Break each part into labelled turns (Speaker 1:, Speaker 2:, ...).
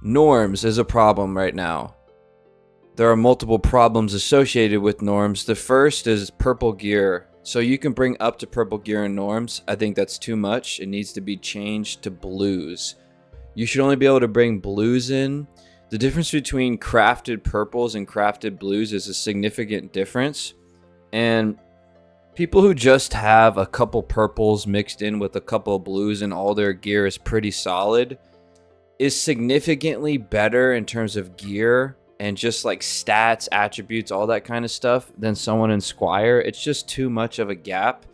Speaker 1: Norms is a problem right now. There are multiple problems associated with norms. The first is purple gear. So you can bring up to purple gear in norms. I think that's too much. It needs to be changed to blues. You should only be able to bring blues in. The difference between crafted purples and crafted blues is a significant difference. And people who just have a couple purples mixed in with a couple of blues and all their gear is pretty solid is significantly better in terms of gear and just like stats, attributes, all that kind of stuff than someone in Squire. It's just too much of a gap.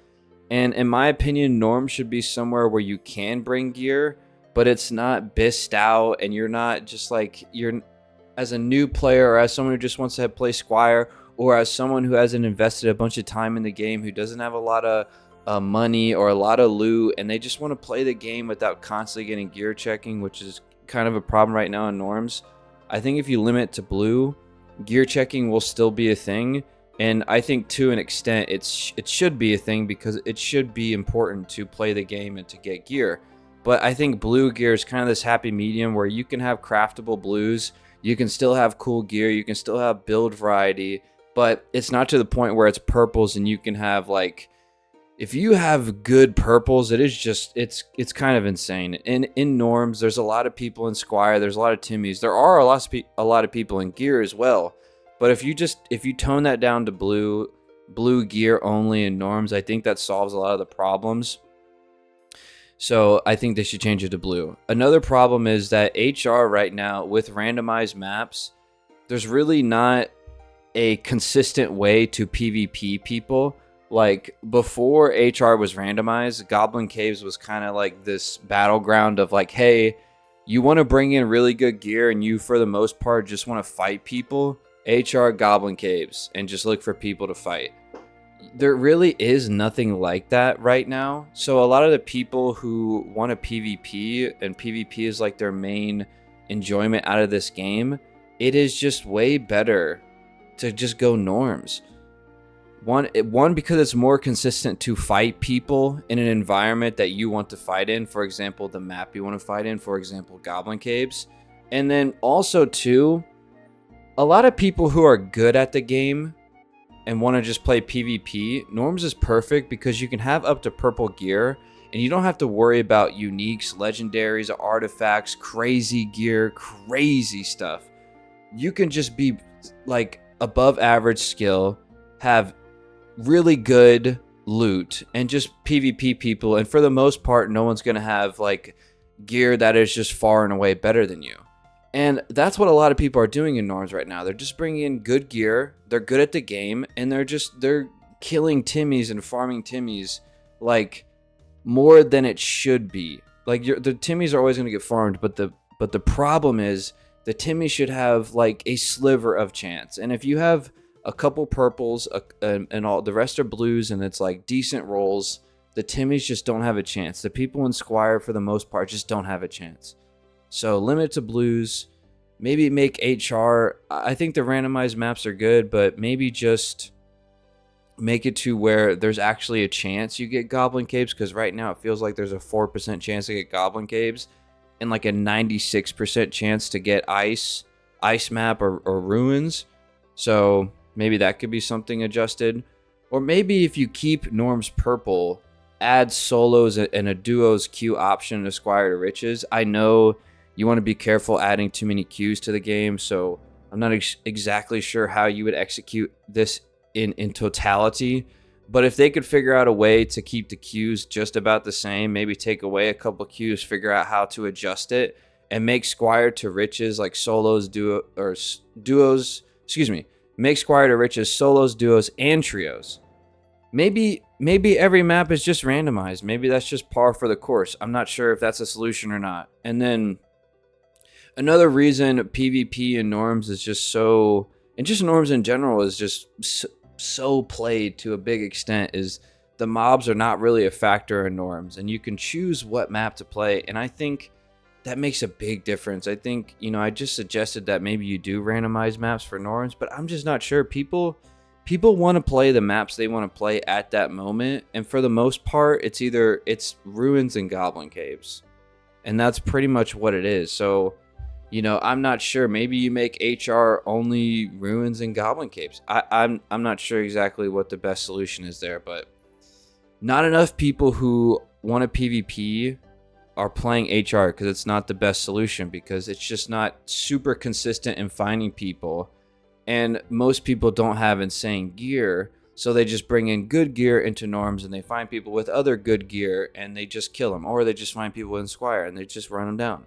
Speaker 1: And in my opinion, Norm should be somewhere where you can bring gear, but it's not bissed out and you're not just like, you're as a new player or as someone who just wants to play Squire or as someone who hasn't invested a bunch of time in the game, who doesn't have a lot of money or a lot of loot, and they just want to play the game without constantly getting gear checking, which is kind of a problem right now in norms. I think if you limit to blue, gear checking will still be a thing, and I think to an extent it should be a thing because it should be important to play the game and to get gear. But I think blue gear is kind of this happy medium where you can have craftable blues, you can still have cool gear, you can still have build variety, but it's not to the point where it's purples and you can have like, if you have good purples, it is just, it's kind of insane. In norms, there's a lot of people in Squire, there's a lot of Timmies. There are a lot of people in gear as well. But if you tone that down to blue gear only in norms, I think that solves a lot of the problems. So I think they should change it to blue. Another problem is that HR right now with randomized maps, there's really not a consistent way to PvP people. Like before HR was randomized, Goblin Caves was kind of like this battleground of like, hey, you want to bring in really good gear and you for the most part just want to fight people, HR Goblin Caves and just look for people to fight. There really is nothing like that right now. So a lot of the people who want a PvP and PvP is like their main enjoyment out of this game, it is just way better to just go norms. One, because it's more consistent to fight people in an environment that you want to fight in. For example, the map you want to fight in, for example, Goblin Caves. And then also, too, a lot of people who are good at the game and want to just play PvP, Norms is perfect because you can have up to purple gear and you don't have to worry about uniques, legendaries, artifacts, crazy gear, crazy stuff. You can just be like above average skill, have really good loot and just PvP people, and for the most part no one's gonna have like gear that is just far and away better than you. And that's what a lot of people are doing in norms right now. They're just bringing in good gear, they're good at the game, and they're killing Timmies and farming Timmies like more than it should be. Like the Timmies are always going to get farmed, but the problem is the Timmies should have like a sliver of chance. And if you have a couple purples and all the rest are blues and it's like decent rolls, the Timmies just don't have a chance. The people in Squire for the most part just don't have a chance. So limit to blues, maybe make HR. I think the randomized maps are good, but maybe just make it to where there's actually a chance you get Goblin Caves, because right now it feels like there's a 4% chance to get Goblin Caves and like a 96% chance to get ice map or ruins. So maybe that could be something adjusted. Or maybe if you keep norms purple, add solos and a duos queue option to Squire to Riches. I know you want to be careful adding too many queues to the game, so I'm not exactly sure how you would execute this in totality. But if they could figure out a way to keep the queues just about the same, maybe take away a couple queues, figure out how to adjust it, and make Squire to Riches like solos, duos, make Squire to Riches solos, duos, and trios. Maybe every map is just randomized. Maybe that's just par for the course. I'm not sure if that's a solution or not. And then another reason PvP and norms is just so, and just norms in general is just so played to a big extent, is the mobs are not really a factor in norms, and you can choose what map to play. And I think that makes a big difference. I think, I just suggested that maybe you do randomize maps for norms, but I'm just not sure. People want to play the maps they want to play at that moment, and for the most part it's ruins and Goblin Caves, and that's pretty much what it is. So You know, I'm not sure. Maybe you make HR only ruins and goblin capes. I'm not sure exactly what the best solution is there, but not enough people who want a PvP are playing HR because it's not the best solution, because it's just not super consistent in finding people, and most people don't have insane gear, so they just bring in good gear into norms and they find people with other good gear and they just kill them, or they just find people in Squire and they just run them down.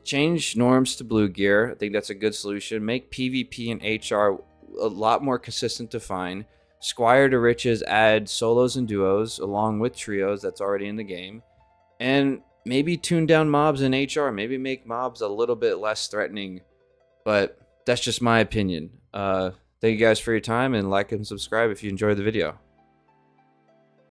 Speaker 1: Change norms to blue gear. I think that's a good solution. Make PvP and HR a lot more consistent to find. Squire to riches, add solos and duos along with trios that's already in the game. And maybe tune down mobs in HR. Maybe make mobs a little bit less threatening. But that's just my opinion. Thank you guys for your time, and like and subscribe if you enjoyed the video.